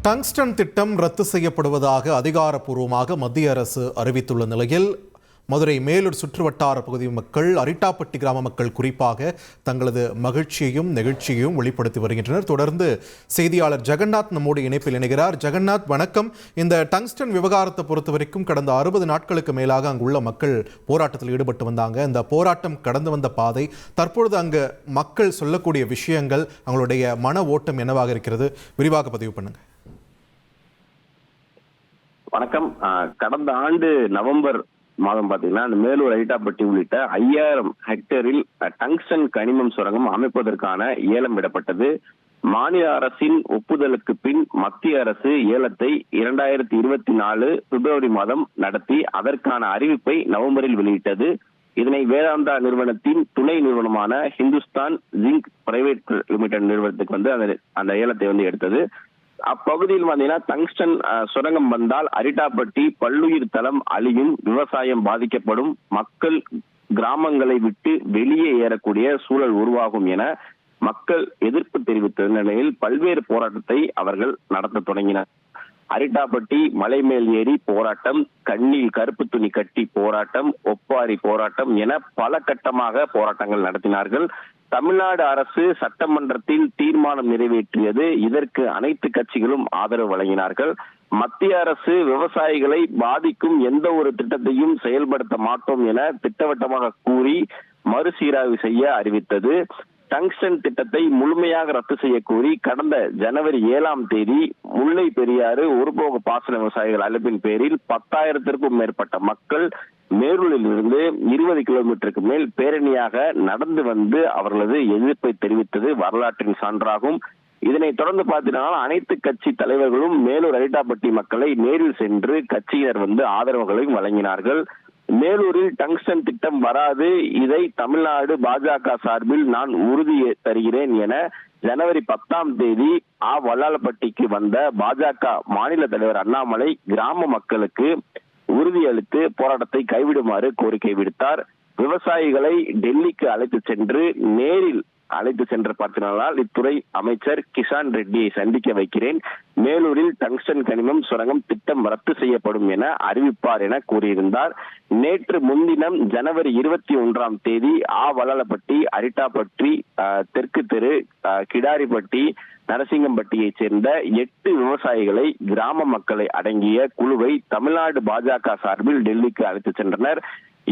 Tungsten திட்டம் ரத்து செய்யப்படுவதாக அதிகாரப்பூர்வமாக மத்திய அரசு அறிவித்துள்ள நிலையில் மதுரை மேலூர் சுற்றுவட்டார பகுதி மக்கள், அரிட்டாப்பட்டி கிராம மக்கள் குறிப்பாக தங்களது மகிழ்ச்சியையும் நெகிழ்ச்சியையும் வெளிப்படுத்தி வருகின்றனர். தொடர்ந்து செய்தியாளர் ஜெகநாத் நம்மோடு இணைப்பில் இணைகிறார். ஜெகநாத், வணக்கம். இந்த டங்ஸ்டன் விவகாரத்தை பொறுத்த வரைக்கும் கடந்த 60 நாட்களுக்கு மேலாக அங்குள்ள மக்கள் போராட்டத்தில் ஈடுபட்டு வந்தாங்க. இந்த போராட்டம் கடந்து வந்த பாதை, தற்பொழுது அங்கு மக்கள் சொல்லக்கூடிய விஷயங்கள், அவங்களுடைய மன ஓட்டம் என்னவாக இருக்கிறது? விரிவாக பதிவு பண்ணுங்க. வணக்கம். கடந்த ஆண்டு நவம்பர் மாதம் பாத்தீங்கன்னா மேலூர், அரிட்டாப்பட்டி உள்ளிட்ட 5000 ஹெக்டேரில் டங்ஸ்டன் கனிமம் சுரங்கம் அமைப்பதற்கான ஏலம் விடப்பட்டது. மாநில அரசின் ஒப்புதலுக்கு பின் மத்திய அரசு ஏலத்தை 2024 பிப்ரவரி மாதம் நடத்தி அதற்கான அறிவிப்பை நவம்பரில் வெளியிட்டது. இதனை வேதாந்தா நிறுவனத்தின் துணை நிறுவனமான ஹிந்துஸ்தான் ஜிங்க் பிரைவேட் லிமிடெட் நிறுவனத்துக்கு அந்த ஏலத்தை எடுத்தது. அப்பகுதியில் பாத்தீங்கன்னா டங்ஸ்டன் சுரங்கம் வந்தால் அரிட்டாப்பட்டி பல்லுயிர் தளம் அழியும், விவசாயம் பாதிக்கப்படும், மக்கள் கிராமங்களை விட்டு வெளியே ஏறக்கூடிய சூழல் உருவாகும் என மக்கள் எதிர்ப்பு தெரிவித்த நிலையில் பல்வேறு போராட்டத்தை அவர்கள் நடத்த தொடங்கினர். அரிட்டாப்பட்டி மலை மேல் ஏறி போராட்டம், கண்ணில் கருப்பு துணி கட்டி போராட்டம், ஒப்பாரி போராட்டம் என பல கட்டமாக போராட்டங்கள் நடத்தினார்கள். தமிழ்நாடு அரசு சட்டமன்றத்தில் தீர்மானம் நிறைவேற்றியது. இதற்கு அனைத்து கட்சிகளும் ஆதரவு வழங்கினார்கள். மத்திய அரசு விவசாயிகளை பாதிக்கும் எந்த ஒரு திட்டத்தையும் செயல்படுத்த மாட்டோம் என திட்டவட்டமாக கூறி மறுசீராய்வு செய்ய அறிவித்தது. டங்ஸ்டன் திட்டத்தை முழுமையாக ரத்து செய்ய கோரி கடந்த ஜனவரி 7ஆம் தேதி முல்லை பெரியாறு ஒருபோக பாசன விவசாயிகள் அழைப்பின் பேரில் 10,000த்திற்கும் மேற்பட்ட மக்கள் மேலூரில் இருந்து 20 கிலோமீட்டருக்கு மேல் பேரணியாக நடந்து வந்து அவர்களது எதிர்ப்பை தெரிவித்தது வரலாற்றின் சான்றாகும். இதனைத் தொடர்ந்து பார்த்தீங்கன்னா அனைத்து கட்சி தலைவர்களும் மேலூர், அரிட்டாப்பட்டி மக்களை நேரில் சென்று கட்சியினர் ஆதரவுகளையும் வழங்கினார்கள். மேலூரில் டங்ஸ்டன் திட்டம் வராது, இதை தமிழ்நாடு பாஜக சார்பில் நான் உறுதி தருகிறேன் என ஜனவரி 10ஆம் தேதி வல்லாளப்பட்டிக்கு வந்த பாஜக மாநில தலைவர் அண்ணாமலை கிராம மக்களுக்கு உறுதியளித்து போராட்டத்தை கைவிடுமாறு கோரிக்கை விடுத்தார். விவசாயிகளை டெல்லிக்கு நேரில் அழைத்து சென்று பார்த்தனால் இத்துறை அமைச்சர் கிஷான் ரெட்டியை சந்திக்க வைக்கிறேன், மேலூரில் டங்ஸ்டன் கனிமம் சுரங்கம் திட்டம் ரத்து செய்யப்படும் என அறிவிப்பார் என கூறியிருந்தார். நேற்று முன்தினம் ஜனவரி 21ஆம் தேதி வல்லாளப்பட்டி, அரிட்டாப்பட்டி, தெற்கு தெரு, கிடாரிப்பட்டி, நரசிங்கம்பட்டியைச் சேர்ந்த 8 விவசாயிகளை, கிராம மக்களை அடங்கிய குழுவை தமிழ்நாடு பாஜக சார்பில் டெல்லிக்கு அழைத்து சென்றனர்.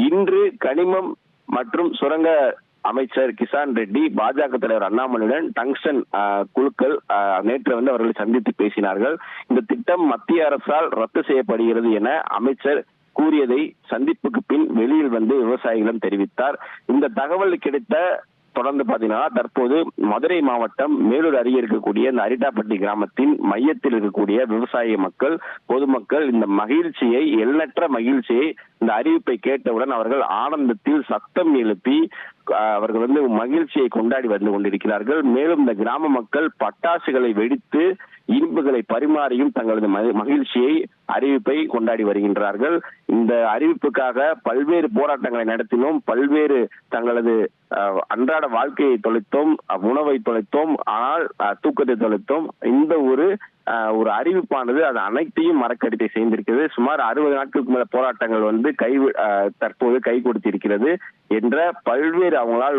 இன்று கனிமம் மற்றும் சுரங்க அமைச்சர் கிஷான் ரெட்டி பாஜக தலைவர் அண்ணாமலையுடன் டங்ஸ்டன் குழுக்கள் நேற்று அவர்களை சந்தித்து பேசினார்கள். இந்த திட்டம் மத்திய அரசால் ரத்து செய்யப்படுகிறது என அமைச்சர் கூறியதை சந்திப்புக்கு பின் வெளியில் விவசாயிகளிடம் தெரிவித்தார். இந்த தகவல் கிடைத்த தொடர்ந்து பாத்தீங்கன்னா தற்போது மதுரை மாவட்டம் மேலூர் அருகே இருக்கக்கூடிய இந்த அரிட்டாப்பட்டி கிராமத்தின் மையத்தில் இருக்கக்கூடிய விவசாய மக்கள், பொதுமக்கள் இந்த மகிழ்ச்சியை, எண்ணற்ற மகிழ்ச்சியை, இந்த அறிவிப்பை கேட்டவுடன் அவர்கள் ஆனந்தத்தில் சத்தம் எழுப்பி அவர்கள் மகிழ்ச்சியை கொண்டாடி வந்து கொண்டிருக்கிறார்கள். மேலும் இந்த கிராம மக்கள் பட்டாசுகளை வெடித்து இனிப்புகளை பரிமாறியும் தங்களது மகிழ்ச்சியை, அறிவிப்பை கொண்டாடி வருகின்றார்கள். இந்த அறிவிப்புக்காக பல்வேறு போராட்டங்களை நடத்தினோம், பல்வேறு தங்களது அன்றாட வாழ்க்கையை தொலைத்தோம், உணவை தொலைத்தோம், ஆனால் தூக்கத்தை தொலைத்தோம். இந்த ஒரு அறிவிப்பானது அது அனைத்தையும் மறக்கடித்தை செய்திருக்கிறது. சுமார் 60 நாட்களுக்கு மேல போராட்டங்கள் தற்போது கை கொடுத்திருக்கிறது என்ற பல்வேறு அவங்களால்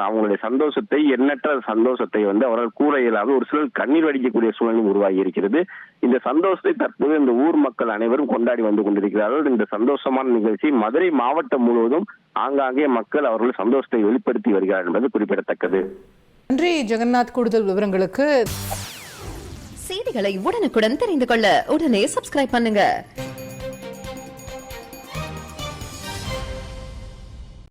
அவங்களுடைய சந்தோஷத்தை, எண்ணற்ற சந்தோஷத்தை அவர்கள் கூற இயலாத, ஒரு சிலர் கண்ணீர் வடிக்கக்கூடிய சூழலும் உருவாகி இருக்கிறது. இந்த சந்தோஷத்தை தற்போது இந்த ஊர் மக்கள் அனைவரும் கொண்டாடி வந்து கொண்டிருக்கிறார்கள். இந்த சந்தோஷமான நிகழ்ச்சி மதுரை மாவட்டம் முழுவதும் ஆங்காங்கே மக்கள் அவர்கள் சந்தோஷத்தை வெளிப்படுத்தி வருகிறார்கள் என்பது குறிப்பிடத்தக்கது. நன்றி ஜெகநாத். கூடுதல் விவரங்களுக்கு செய்திகளை உடனுக்குடன் தெரிந்து கொள்ள உடனே சப்ஸ்கிரைப் பண்ணுங்க.